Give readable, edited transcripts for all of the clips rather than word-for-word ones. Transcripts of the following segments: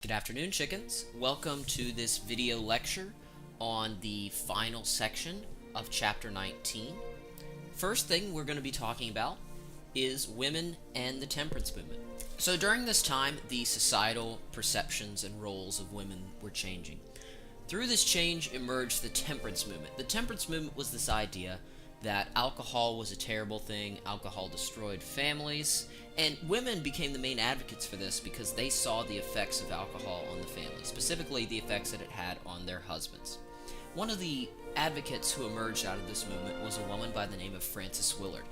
Good afternoon, chickens. Welcome to this video lecture on the final section of Chapter 19. First thing we're going to be talking about is women and the temperance movement. So during this time, the societal perceptions and roles of women were changing. Through this change emerged the temperance movement. The temperance movement was this idea that alcohol was a terrible thing, alcohol destroyed families, and women became the main advocates for this because they saw the effects of alcohol on the family, specifically the effects that it had on their husbands. One of the advocates who emerged out of this movement was a woman by the name of Frances Willard.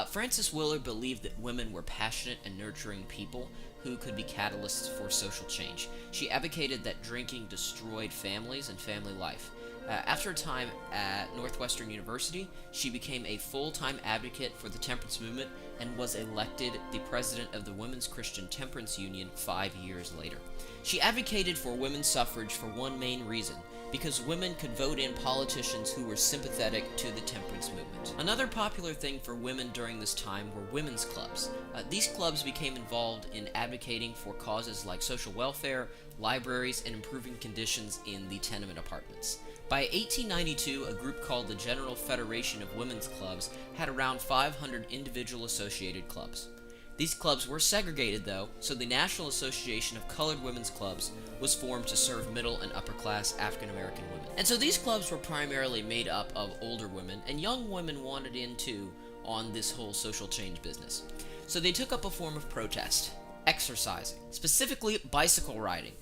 Frances Willard believed that women were passionate and nurturing people who could be catalysts for social change. She advocated that drinking destroyed families and family life. After a time at Northwestern University, she became a full-time advocate for the temperance movement and was elected the president of the Women's Christian Temperance Union 5 years later. She advocated for women's suffrage for one main reason: because women could vote in politicians who were sympathetic to the temperance movement. Another popular thing for women during this time were women's clubs. These clubs became involved in advocating for causes like social welfare, libraries, and improving conditions in the tenement apartments. By 1892, a group called the General Federation of Women's Clubs had around 500 individual associated clubs. These clubs were segregated, though, so the National Association of Colored Women's Clubs was formed to serve middle and upper class African American women. And so these clubs were primarily made up of older women, and young women wanted in too on this whole social change business. So they took up a form of protest: exercising, specifically bicycle riding.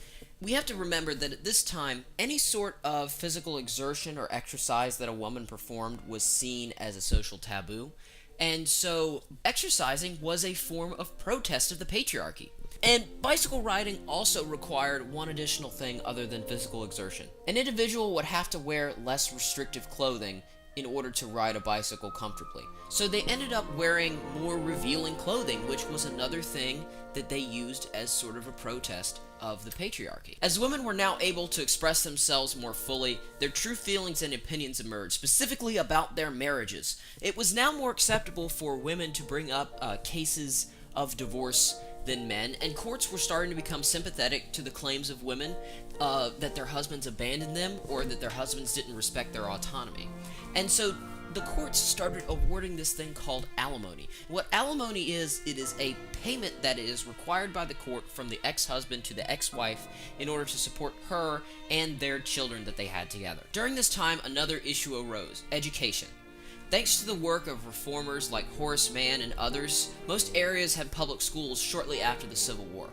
We have to remember that at this time, any sort of physical exertion or exercise that a woman performed was seen as a social taboo. And so exercising was a form of protest of the patriarchy. And bicycle riding also required one additional thing other than physical exertion. An individual would have to wear less restrictive clothing in order to ride a bicycle comfortably. So they ended up wearing more revealing clothing, which was another thing that they used as sort of a protest of the patriarchy. As women were now able to express themselves more fully, their true feelings and opinions emerged, specifically about their marriages. It was now more acceptable for women to bring up cases of divorce than men, and courts were starting to become sympathetic to the claims of women that their husbands abandoned them or that their husbands didn't respect their autonomy. And so the courts started awarding this thing called alimony. What alimony is, it is a payment that is required by the court from the ex-husband to the ex-wife in order to support her and their children that they had together. During this time, another issue arose: education. Thanks to the work of reformers like Horace Mann and others, most areas had public schools shortly after the Civil War.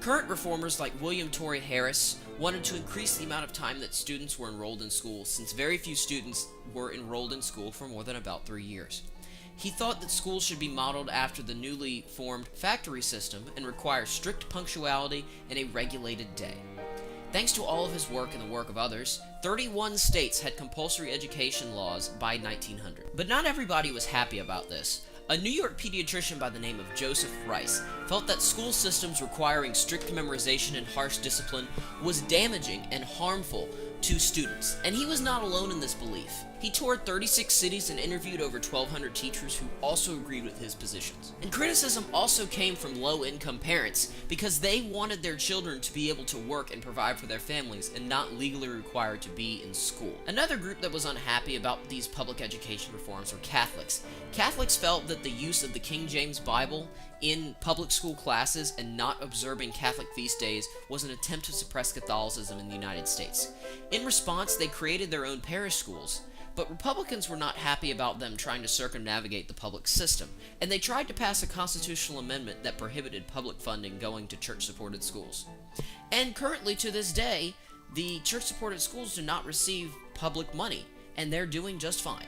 Current reformers like William Torrey Harris wanted to increase the amount of time that students were enrolled in school, since very few students were enrolled in school for more than about 3 years. He thought that schools should be modeled after the newly formed factory system and require strict punctuality and a regulated day. Thanks to all of his work and the work of others, 31 states had compulsory education laws by 1900. But not everybody was happy about this. A New York pediatrician by the name of Joseph Rice felt that school systems requiring strict memorization and harsh discipline was damaging and harmful to students, and he was not alone in this belief. He toured 36 cities and interviewed over 1,200 teachers who also agreed with his positions. And criticism also came from low-income parents because they wanted their children to be able to work and provide for their families and not legally required to be in school. Another group that was unhappy about these public education reforms were Catholics. Catholics felt that the use of the King James Bible in public school classes and not observing Catholic feast days was an attempt to suppress Catholicism in the United States. In response, they created their own parish schools. But Republicans were not happy about them trying to circumnavigate the public system, and they tried to pass a constitutional amendment that prohibited public funding going to church-supported schools. And currently, to this day, the church-supported schools do not receive public money, and they're doing just fine.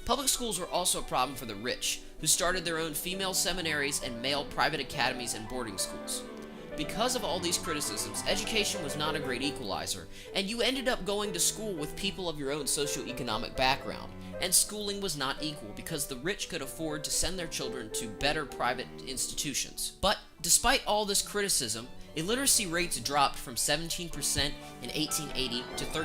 Public schools were also a problem for the rich, who started their own female seminaries and male private academies and boarding schools. Because of all these criticisms, education was not a great equalizer, and you ended up going to school with people of your own socioeconomic background, and schooling was not equal because the rich could afford to send their children to better private institutions. But despite all this criticism, Illiteracy rates dropped from 17% in 1880 to 13%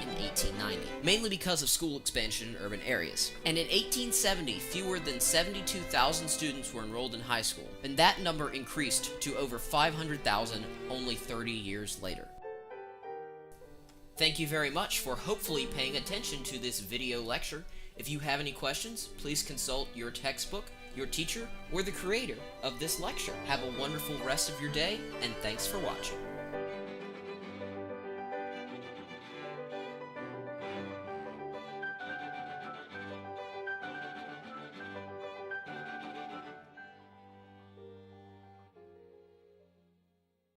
in 1890, mainly because of school expansion in urban areas. And in 1870, fewer than 72,000 students were enrolled in high school, and that number increased to over 500,000 only 30 years later. Thank you very much for hopefully paying attention to this video lecture. If you have any questions, please consult your textbook, your teacher, or the creator of this lecture. Have a wonderful rest of your day, and thanks for watching.